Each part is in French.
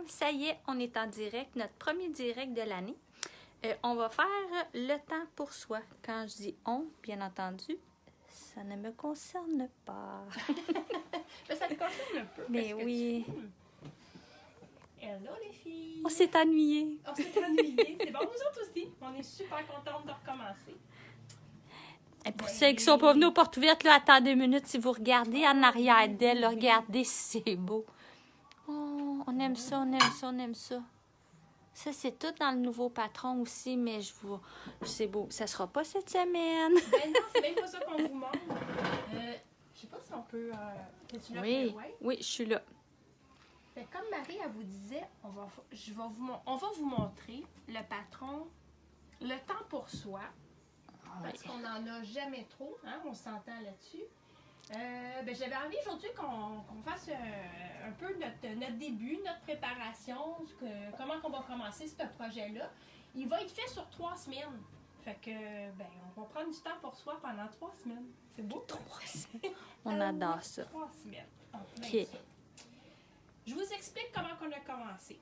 Ça y est, on est en direct, notre premier direct de l'année. On va faire le temps pour soi. Quand je dis on, bien entendu, ça ne me concerne pas. Mais ça te concerne un peu. Mais oui. Hello les filles! On s'est ennuyés. On s'est ennuyés. C'est bon, nous autres aussi. On est super contentes de recommencer. Et pour ceux qui ne sont pas venus aux portes ouvertes, là, attends 2 minutes. Si vous regardez en arrière d'elle, là, regardez si c'est beau. Oh, on aime ça, on aime ça, on aime ça. Ça, c'est tout dans le nouveau patron aussi, mais c'est beau. Ça sera pas cette semaine. Ben non, c'est même pas ça qu'on vous montre. Je sais pas si on peut... Es-tu là? Oui, Ouais? oui, je suis là. Fait que comme Marie, elle vous disait, on va vous montrer le patron, le temps pour soi. Parce qu'on n'en a jamais trop, hein, on s'entend là-dessus. J'avais envie aujourd'hui qu'on fasse un peu notre début, notre préparation, comment on va commencer ce projet-là. Il va être fait sur 3 semaines. Fait que, on va prendre du temps pour soi pendant 3 semaines. C'est beau? 3 semaines. On adore ça. 3 semaines. OK. Je vous explique comment on a commencé.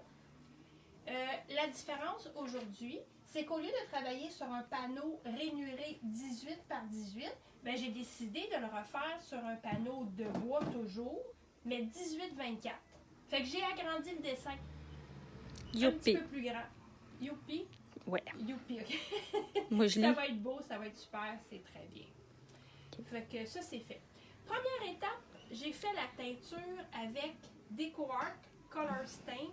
La différence aujourd'hui, c'est qu'au lieu de travailler sur un panneau rainuré 18 par 18, j'ai décidé de le refaire sur un panneau de bois toujours, mais 18-24. Fait que j'ai agrandi le dessin. Youpi. Un petit peu plus grand. Youpi? Ouais. Youpi, OK. Moi, je Ça lis. va être beau, ça va être super, c'est très bien. Fait que ça, c'est fait. Première étape, j'ai fait la teinture avec DecoArt Color Stain.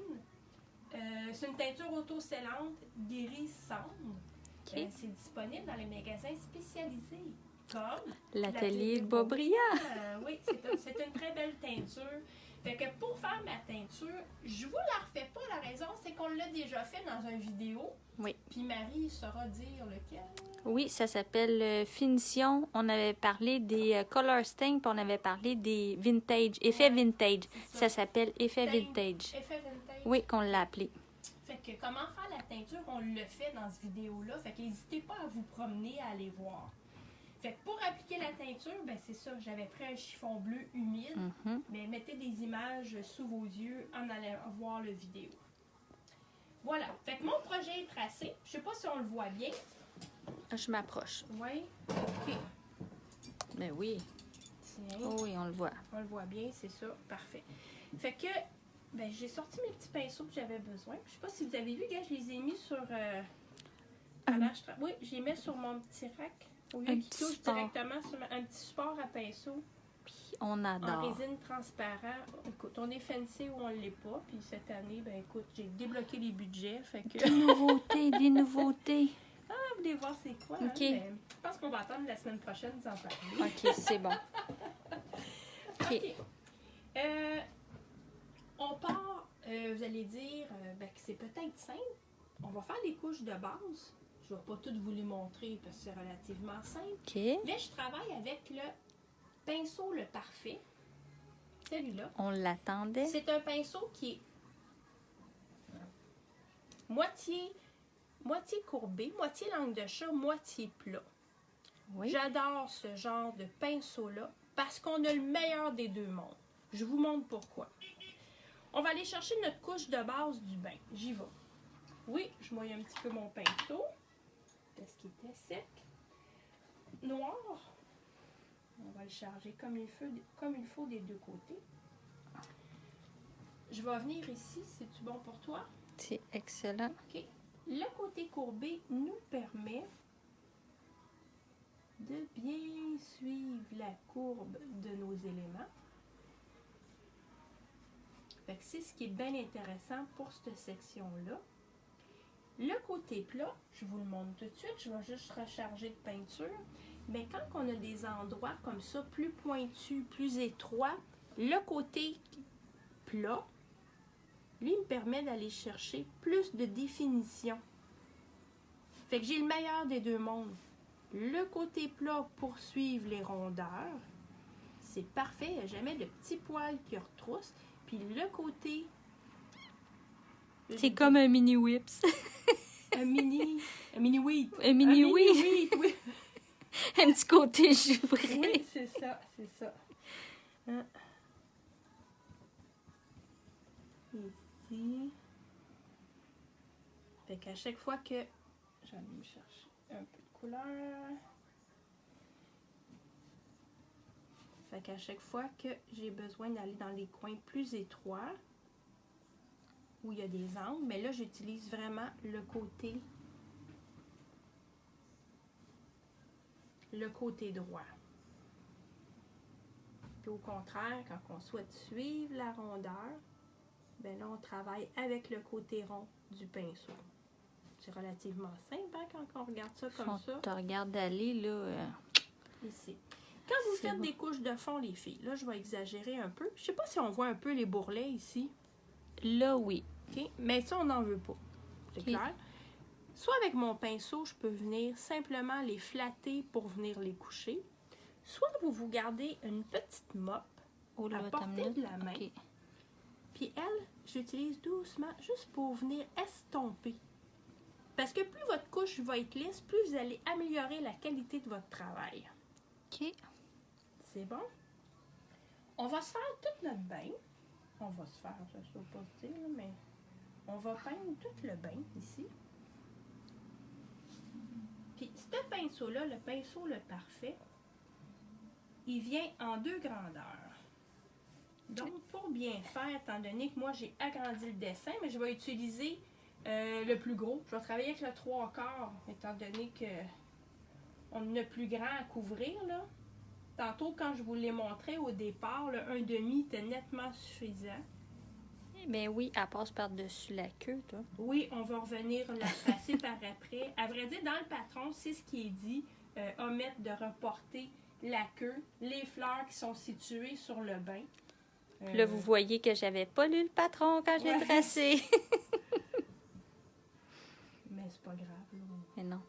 C'est une teinture auto-scellante guérissante. Okay. C'est disponible dans les magasins spécialisés comme l'atelier de Beaubriand. Oui, c'est une très belle teinture. Fait que pour faire ma teinture, je vous la refais pas. La raison, c'est qu'on l'a déjà fait dans une vidéo. Oui. Puis Marie saura dire lequel. Oui, ça s'appelle Finition. On avait parlé des Color Stain, puis on avait parlé des Vintage, Effet Vintage. Ça s'appelle Effet Vintage. Effet Vintage. Oui, qu'on l'a appelé. Fait que comment faire la teinture, on le fait dans cette vidéo-là. Fait que n'hésitez pas à vous promener, à aller voir. Fait que pour appliquer la teinture, c'est ça, j'avais pris un chiffon bleu humide, mais mettez des images sous vos yeux en allant voir la vidéo. Voilà. Fait que mon projet est tracé. Je sais pas si on le voit bien. Je m'approche. Oui. OK. Ben oui. Tiens. Oh oui, on le voit. On le voit bien, c'est ça. Parfait. Fait que, j'ai sorti mes petits pinceaux que j'avais besoin. Je sais pas si vous avez vu, gars, je les ai mis sur... Oui, je les mets sur mon petit rack. Au lieu qu'ils touchent directement sur un petit support à pinceau. On adore. En résine transparent. Écoute, on est fancy ou on ne l'est pas. Puis cette année, écoute, j'ai débloqué les budgets. Fait que... Des nouveautés, des nouveautés. Ah, vous voulez voir c'est quoi? OK. Hein? Je pense qu'on va attendre la semaine prochaine d'en parler. OK, c'est bon. OK. On part, vous allez dire que c'est peut-être simple. On va faire les couches de base. Je ne vais pas toutes vous les montrer parce que c'est relativement simple. OK. Mais je travaille avec le pinceau Le Parfait. Celui-là. On l'attendait. C'est un pinceau qui est moitié courbé, moitié langue de chat, moitié plat. Oui. J'adore ce genre de pinceau-là parce qu'on a le meilleur des deux mondes. Je vous montre pourquoi. On va aller chercher notre couche de base du bain. J'y vais. Oui, je mouille un petit peu mon pinceau. Est-ce qu'il était sec? Noir. On va le charger comme il faut des deux côtés. Je vais venir ici. C'est-tu bon pour toi? C'est excellent. OK. Le côté courbé nous permet de bien suivre la courbe de nos éléments. Fait que c'est ce qui est bien intéressant pour cette section-là. Le côté plat, je vous le montre tout de suite, je vais juste recharger de peinture. Mais quand on a des endroits comme ça, plus pointus, plus étroits, le côté plat, lui, me permet d'aller chercher plus de définition. Fait que j'ai le meilleur des deux mondes. Le côté plat pour suivre les rondeurs. C'est parfait, il n'y a jamais de petits poils qui retroussent. Puis le côté... C'est comme un mini whips. Un mini wheat. Un mini wheat. Oui. Un petit côté givré. Oui, c'est ça, c'est ça. Hein? ici. Fait qu'à chaque fois que... J'en ai me chercher un peu de couleur. Fait qu'à chaque fois que j'ai besoin d'aller dans les coins plus étroits, où il y a des angles, mais là, j'utilise vraiment le côté droit. Puis au contraire, quand on souhaite suivre la rondeur, ben là, on travaille avec le côté rond du pinceau. C'est relativement simple hein, quand on regarde ça comme ça. On te regarde aller, là. Ici. Quand vous faites des couches de fond, les filles, là, je vais exagérer un peu. Je sais pas si on voit un peu les bourrelets ici. Là, oui. OK? Mais ça, on n'en veut pas. C'est clair? Soit avec mon pinceau, je peux venir simplement les flatter pour venir les coucher. Soit vous gardez une petite mop à portée de la main. Okay. Puis elle, j'utilise doucement juste pour venir estomper. Parce que plus votre couche va être lisse, plus vous allez améliorer la qualité de votre travail. OK. C'est bon? On va se faire tout notre bain. On va se faire, je ne sais pas dire, mais on va peindre tout le bain ici. Puis ce pinceau-là, le pinceau le parfait, il vient en 2 grandeurs. Donc, pour bien faire, étant donné que moi j'ai agrandi le dessin, mais je vais utiliser le plus gros. Je vais travailler avec le 3/4, étant donné que on a plus grand à couvrir, là. Tantôt, quand je vous l'ai montré au départ, le 1,5 était nettement suffisant. Ben oui, elle passe par-dessus la queue, toi. Oui, on va revenir la tracer par après. À vrai dire, dans le patron, c'est ce qui est dit. Omettre de reporter la queue, les fleurs qui sont situées sur le bain. Là, vous voyez que j'avais pas lu le patron quand j'ai tracé. Mais c'est pas grave. Là. Mais non.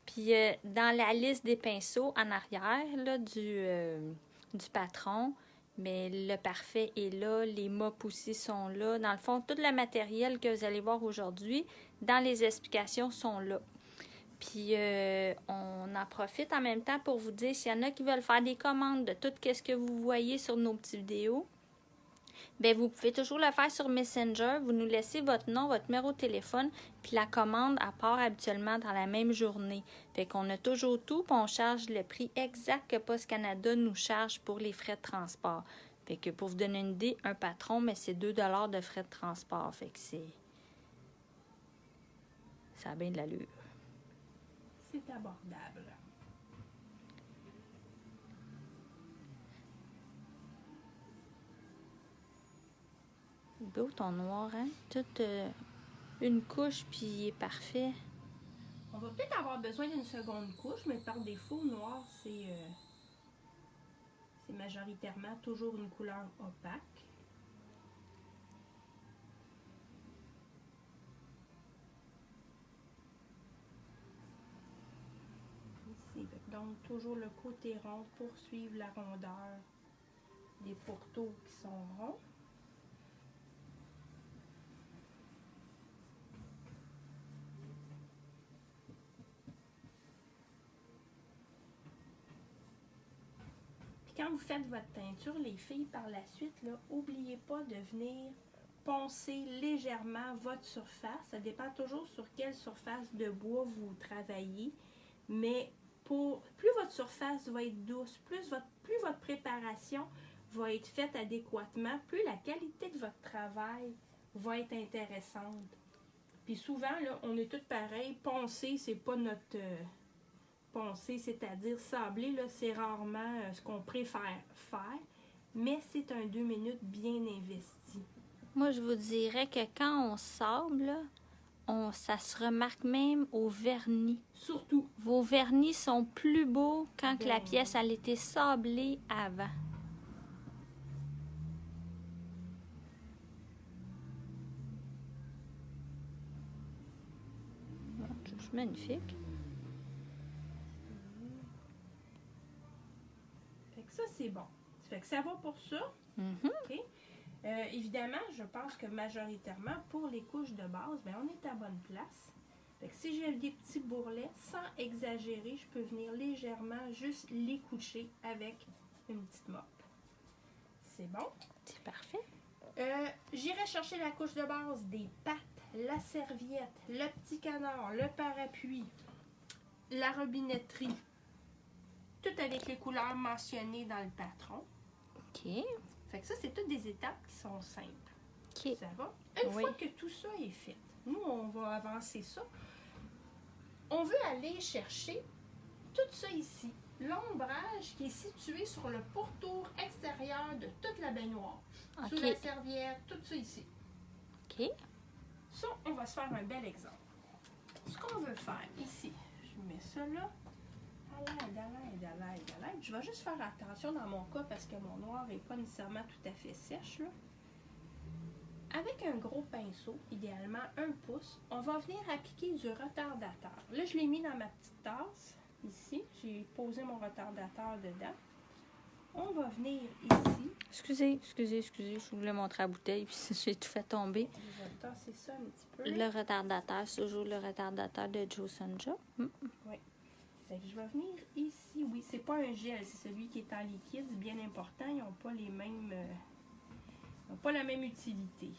Puis, dans la liste des pinceaux en arrière là, du patron, mais le parfait est là, les mops aussi sont là. Dans le fond, tout le matériel que vous allez voir aujourd'hui, dans les explications, sont là. Puis, on en profite en même temps pour vous dire, s'il y en a qui veulent faire des commandes de tout ce que vous voyez sur nos petites vidéos, bien, vous pouvez toujours le faire sur Messenger. Vous nous laissez votre nom, votre numéro de téléphone, puis la commande, elle part habituellement dans la même journée. Fait qu'on a toujours tout, puis on charge le prix exact que Post Canada nous charge pour les frais de transport. Fait que pour vous donner une idée, un patron, mais c'est 2 $ de frais de transport. Fait que c'est... Ça a bien de l'allure. C'est abordable. Beau ton noir, hein? Toute une couche, puis il est parfait. On va peut-être avoir besoin d'une seconde couche, mais par défaut, noir, c'est majoritairement toujours une couleur opaque. Ici, donc toujours le côté rond pour suivre la rondeur des pourtours qui sont ronds. Quand vous faites votre peinture, les filles, par la suite, n'oubliez pas de venir poncer légèrement votre surface. Ça dépend toujours sur quelle surface de bois vous travaillez. Mais plus votre surface va être douce, plus votre préparation va être faite adéquatement, plus la qualité de votre travail va être intéressante. Puis souvent, là, on est tous pareils. Poncer, c'est pas notre... poncer, c'est-à-dire sabler, là, c'est rarement ce qu'on préfère faire, mais c'est un 2 minutes bien investi. Moi, je vous dirais que quand on sable, là, ça se remarque même au vernis. Surtout. Vos vernis sont plus beaux quand que la pièce a été sablée avant. C'est magnifique. Fait que ça, c'est bon. Fait que ça va pour ça. Okay. Évidemment, je pense que majoritairement, pour les couches de base, ben, on est à bonne place. Fait que si j'ai des petits bourrelets, sans exagérer, je peux venir légèrement juste les coucher avec une petite mop. C'est bon? C'est parfait. J'irai chercher la couche de base des pattes, la serviette, le petit canard, le parapluie, la robinetterie, tout avec les couleurs mentionnées dans le patron. OK. Fait que ça, c'est toutes des étapes qui sont simples. OK. Ça va? Une Oui. fois que tout ça est fait, nous, on va avancer ça. On veut aller chercher tout ça ici. L'ombrage qui est situé sur le pourtour extérieur de toute la baignoire. OK. Sous la serviette, tout ça ici. OK. Ça, on va se faire un bel exemple. Ce qu'on veut faire ici, je mets ça là. À l'aide. Je vais juste faire attention dans mon cas parce que mon noir n'est pas nécessairement tout à fait sèche, là. Avec un gros pinceau, idéalement 1 pouce, on va venir appliquer du retardateur. Là, je l'ai mis dans ma petite tasse, ici. J'ai posé mon retardateur dedans. On va venir ici. Excusez, je voulais montrer la bouteille, puis j'ai tout fait tomber. Je vais tasser ça un petit peu. Le retardateur, c'est toujours le retardateur de Joe Sonja. Oui. Fait que je vais venir ici. Oui, c'est pas un gel, c'est celui qui est en liquide. C'est bien important. Ils n'ont pas les mêmes... ils n'ont pas la même utilité.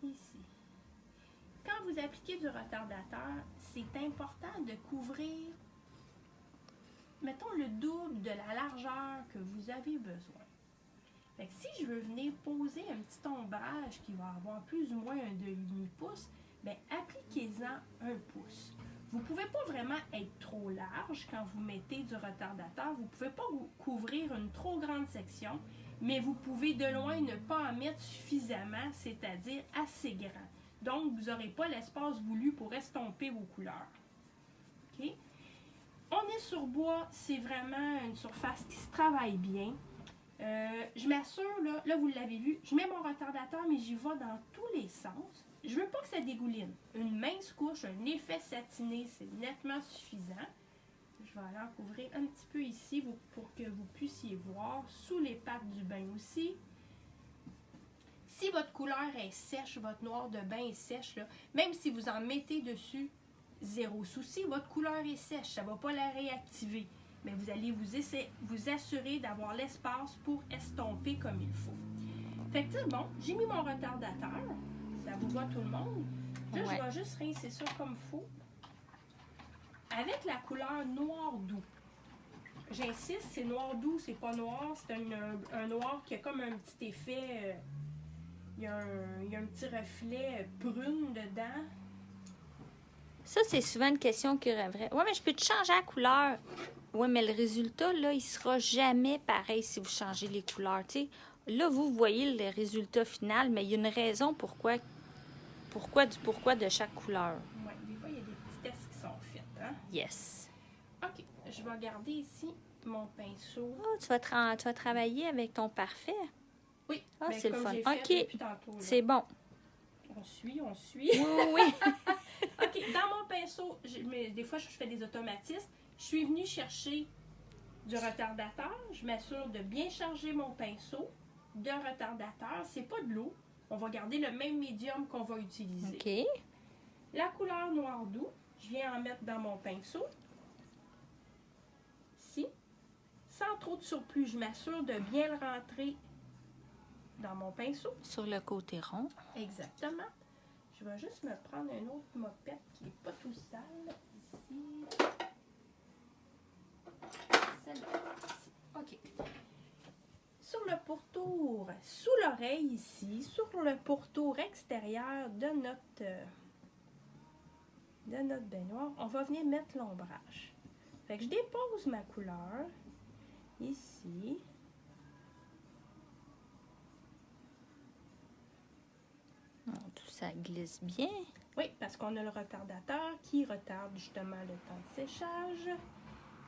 Ici. Quand vous appliquez du retardateur, c'est important de couvrir, mettons, le double de la largeur que vous avez besoin. Fait que si je veux venir poser un petit ombrage qui va avoir plus ou moins un demi-pouce, bien, appliquez-en 1 pouce. Vous ne pouvez pas vraiment être trop large quand vous mettez du retardateur. Vous ne pouvez pas couvrir une trop grande section, mais vous pouvez de loin ne pas en mettre suffisamment, c'est-à-dire assez grand. Donc, vous n'aurez pas l'espace voulu pour estomper vos couleurs. OK? On est sur bois, c'est vraiment une surface qui se travaille bien. Je m'assure, là vous l'avez vu, je mets mon retardateur, mais j'y vais dans tous les sens. Je veux pas que ça dégouline. Une mince couche, un effet satiné, c'est nettement suffisant. Je vais aller en couvrir un petit peu ici pour que vous puissiez voir. Sous les pattes du bain aussi. Si votre couleur est sèche, votre noir de bain est sèche, là, même si vous en mettez dessus, zéro souci, votre couleur est sèche. Ça ne va pas la réactiver. Mais vous allez vous assurer d'avoir l'espace pour estomper comme il faut. Fait que bon, j'ai mis mon retardateur. Ça vous va tout le monde? Là, Ouais. je vais juste rincer ça comme il faut. Avec la couleur noir doux. J'insiste, c'est noir doux, c'est pas noir. C'est un noir qui a comme un petit effet... il y a un petit reflet brune dedans. Ça, c'est souvent une question qui reviendrait. Ouais, mais je peux te changer la couleur. Oui, mais le résultat, là, il sera jamais pareil si vous changez les couleurs. Tu sais, là, vous voyez le résultat final, mais il y a une raison pourquoi de chaque couleur. Ouais, des fois, il y a des petits tests qui sont faits. Hein? Yes. OK, je vais garder ici mon pinceau. Oh, tu vas travailler avec ton parfait. Oui, Ah, ben, c'est le comme fun. j'ai fait OK. depuis tantôt, là. C'est bon. On suit. Oui, oui. OK, dans mon pinceau, mais des fois, je fais des automatismes. Je suis venue chercher du retardateur. Je m'assure de bien charger mon pinceau de retardateur. C'est pas de l'eau. On va garder le même médium qu'on va utiliser. OK. La couleur noir doux, je viens en mettre dans mon pinceau. Ici. Sans trop de surplus, je m'assure de bien le rentrer dans mon pinceau. Sur le côté rond. Exactement. Je vais juste me prendre une autre mopette qui n'est pas tout sale. Ici. Celle-là. Ici. OK. Sur le pourtour, sous l'oreille ici, sur le pourtour extérieur de notre baignoire, on va venir mettre l'ombrage. Fait que je dépose ma couleur ici. Tout ça glisse bien. Oui, parce qu'on a le retardateur qui retarde justement le temps de séchage,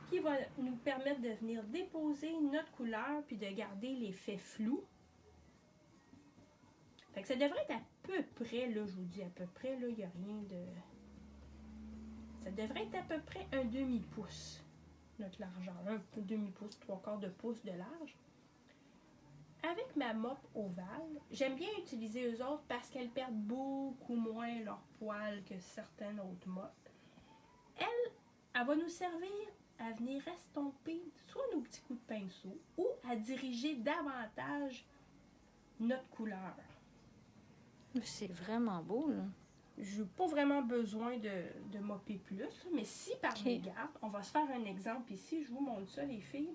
qui va nous permettre de venir déposer notre couleur puis de garder l'effet flou. Fait que ça devrait être à peu près, là, je vous dis à peu près, là, il n'y a rien de... Ça devrait être à peu près un demi-pouce, notre largeur. Un demi-pouce, 3/4 de pouce de large. Avec ma mop ovale, j'aime bien utiliser eux autres parce qu'elles perdent beaucoup moins leur poil que certaines autres mops. Elle va nous servir à venir estomper soit nos petits coups de pinceau ou à diriger davantage notre couleur. C'est vraiment beau, là. Je n'ai pas vraiment besoin de mopper plus, mais si par mégarde, on va se faire un exemple ici, je vous montre ça les filles.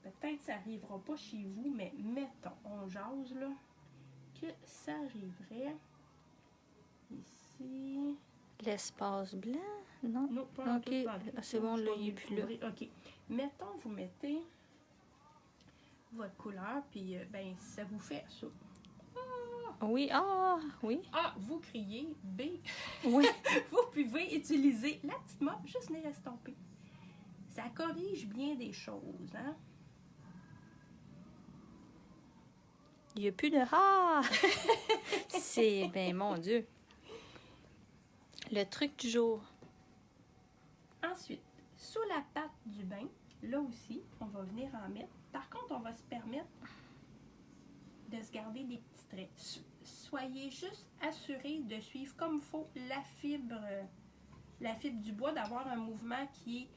Peut-être que ça n'arrivera pas chez vous, mais mettons, on jase là, que ça arriverait ici. L'espace blanc, non? Non, pas Ok, c'est bon, là, il est plus là. Ok, mettons, vous mettez votre couleur, puis ben, ça vous fait ça. Oui, oui. A, vous criez. B, Oui. vous pouvez utiliser la petite mop, juste venir estomper. Ça corrige bien des choses, hein? Il n'y a plus de C'est, ben mon Dieu. Le truc du jour. Ensuite, sous la patte du bain, là aussi, on va venir en mettre. Par contre, on va se permettre de se garder des petits traits. Soyez juste assurés de suivre comme il faut la fibre du bois, d'avoir un mouvement qui est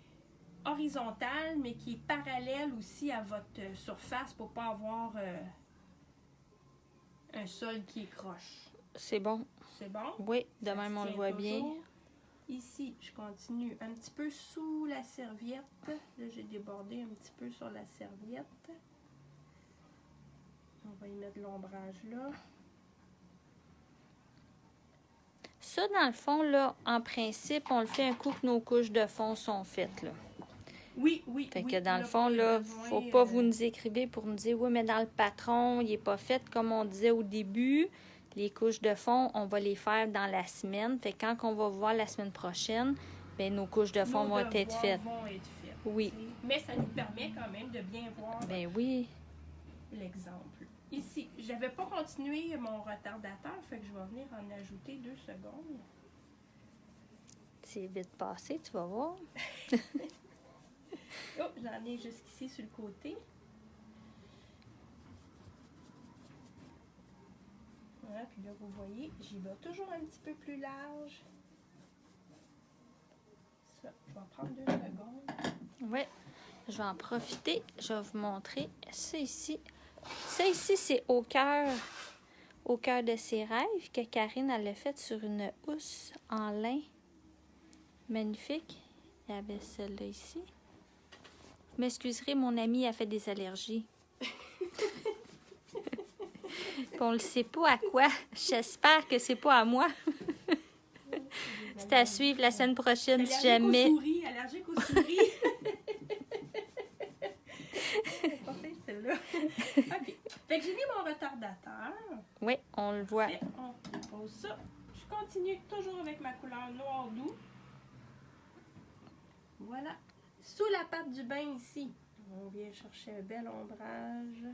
horizontal, mais qui est parallèle aussi à votre surface pour ne pas avoir un sol qui est croche. C'est bon. C'est bon? Oui, de même on le voit bien. Ici, je continue un petit peu sous la serviette. Là, j'ai débordé un petit peu sur la serviette. On va y mettre l'ombrage là. Ça, dans le fond, là, en principe, on le fait un coup que nos couches de fond sont faites, là. Oui, oui. Fait oui, que dans le fond, pas là, besoin, faut pas vous nous écrivez pour nous dire, oui, mais dans le patron, il est pas fait comme on disait au début. Les couches de fond, on va les faire dans la semaine. Fait que quand on va voir la semaine prochaine, ben nos couches de fond vont être faites. Oui. Mais ça nous permet quand même de bien voir ben oui. l'exemple. Ici, je n'avais pas continué mon retardateur, fait que je vais venir en ajouter 2 secondes. C'est vite passé, tu vas voir. Oh, j'en ai jusqu'ici sur le côté. Voilà, puis là, vous voyez, j'y vais toujours un petit peu plus large. Ça, je vais prendre 2 secondes. Oui, je vais en profiter. Je vais vous montrer ça ici. Ça ici, c'est au cœur de ses rêves que Karine elle a fait sur une housse en lin. Magnifique. Il y avait celle-là ici. Vous m'excuserez, mon amie a fait des allergies. Puis on ne sait pas à quoi. J'espère que c'est pas à moi. C'est à suivre la semaine prochaine si jamais. Allergique aux souris. Pas fait celle-là. OK. Fait que j'ai mis mon retardateur. Oui, on le voit. Et on dépose ça. Je continue toujours avec ma couleur noir doux. Voilà. Sous la patte du bain ici, on vient chercher un bel ombrage.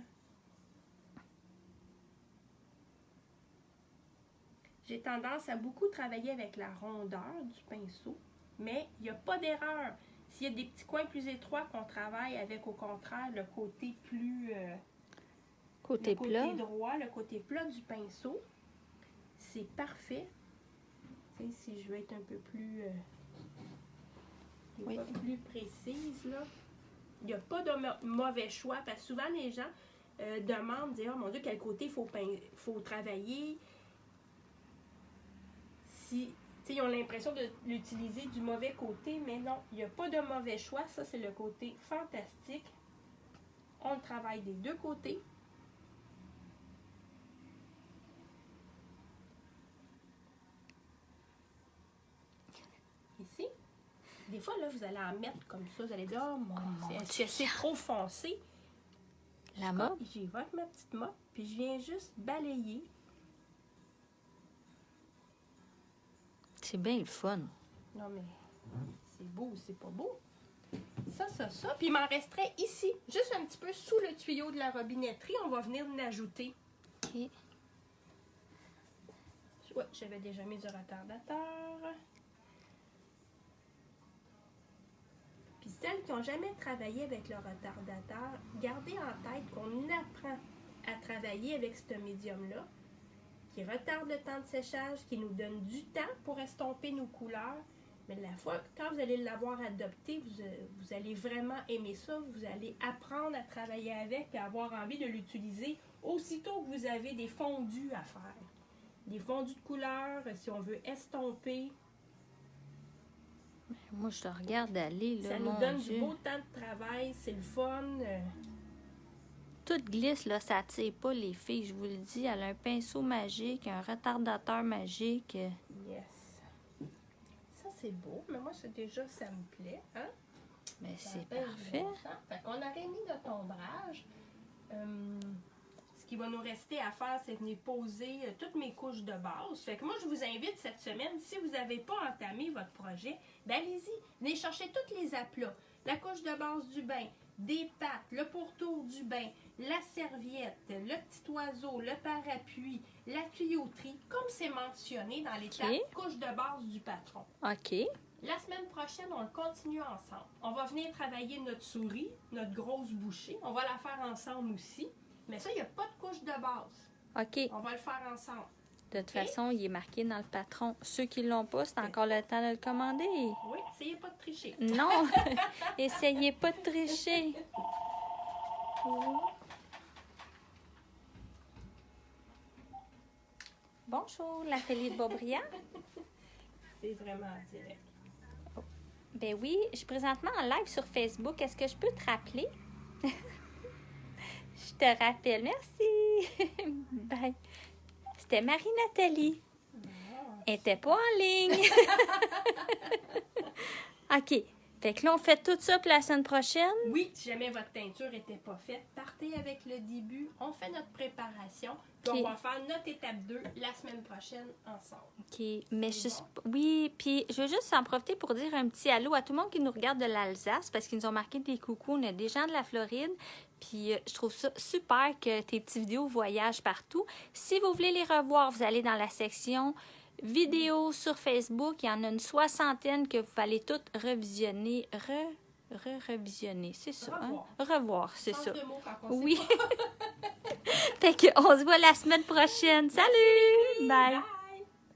J'ai tendance à beaucoup travailler avec la rondeur du pinceau, mais il n'y a pas d'erreur. S'il y a des petits coins plus étroits qu'on travaille avec, au contraire, le côté plus... côté plat. Le côté droit, le côté plat du pinceau, c'est parfait. Tu sais, si je veux être un peu plus... oui. plus précise, là. Il n'y a pas de mauvais choix, parce que souvent les gens demandent, disent, oh mon Dieu, quel côté faut travailler. Si, ils ont l'impression de l'utiliser du mauvais côté, mais non, il n'y a pas de mauvais choix. Ça, c'est le côté fantastique. On le travaille des deux côtés. Ici. Des fois, là, vous allez en mettre comme ça. Vous allez dire, oh mon Dieu, est-ce que c'est trop foncé? La mop? J'y vais avec ma petite mop, puis je viens juste balayer. C'est bien le fun. Non, mais c'est beau ou c'est pas beau? Ça. Puis il m'en resterait ici, juste un petit peu sous le tuyau de la robinetterie. On va venir l'ajouter. OK. Ouais, j'avais déjà mis du retardateur. Puis celles qui n'ont jamais travaillé avec le retardateur, gardez en tête qu'on apprend à travailler avec ce médium-là, qui retarde le temps de séchage, qui nous donne du temps pour estomper nos couleurs, Mais la fois, quand vous allez l'avoir adopté, vous allez vraiment aimer ça. Vous allez apprendre à travailler avec et avoir envie de l'utiliser aussitôt que vous avez des fondus à faire. Des fondus de couleur, si on veut estomper. Moi, je te regarde aller, là, Ça nous mon donne Dieu. du beau temps de travail, c'est le fun. Tout glisse, là, ça attire pas les filles, je vous le dis. Elle a un pinceau magique, un retardateur magique. Yes. Ça, c'est beau, mais moi, c'est déjà, ça me plaît. Hein? Mais Ça c'est appelle du parfait. bon sens. Fait qu'on aurait mis notre ombrage. Ce qui va nous rester à faire, c'est venir poser toutes mes couches de base. Fait que moi, je vous invite cette semaine, si vous n'avez pas entamé votre projet, ben allez-y, venez chercher tous les aplats. La couche de base du bain, des pattes, le pourtour du bain, la serviette, le petit oiseau, le parapluie, la tuyauterie, comme c'est mentionné dans l'étape couche de base du patron. OK. La semaine prochaine, on le continue ensemble. On va venir travailler notre souris, notre grosse bouchée. On va la faire ensemble aussi. Mais ça, il n'y a pas de couche de base. OK. On va le faire ensemble. De toute façon, il est marqué dans le patron. Ceux qui ne l'ont pas, c'est encore le temps de le commander. Oui, essayez pas de tricher. Non, essayez pas de tricher. Bonjour, l'atelier de Beaubriand. C'est vraiment direct. Ben oui, je suis présentement en live sur Facebook. Est-ce que je peux te rappeler? Je te rappelle. Merci. Bye. C'était Marie-Nathalie. Elle n'était pas en ligne. OK. Fait que là, on fait tout ça pour la semaine prochaine. Oui, si jamais votre teinture n'était pas faite, partez avec le début. On fait notre préparation. Puis OK. on va faire notre étape 2 la semaine prochaine ensemble. OK. Mais C'est oui, puis je veux juste en profiter pour dire un petit allô à tout le monde qui nous regarde de l'Alsace parce qu'ils nous ont marqué des coucous. On a des gens de la Floride. Puis je trouve ça super que tes petites vidéos voyagent partout. Si vous voulez les revoir, vous allez dans la section vidéos sur Facebook. Il y en a une 60aine que vous allez toutes revisionner. Revisionner, c'est ça. Revoir. Hein? Revoir, c'est Change ça. de mots quand on sait Oui. pas. Fait qu'on se voit la semaine prochaine. Salut! Bye! Bye.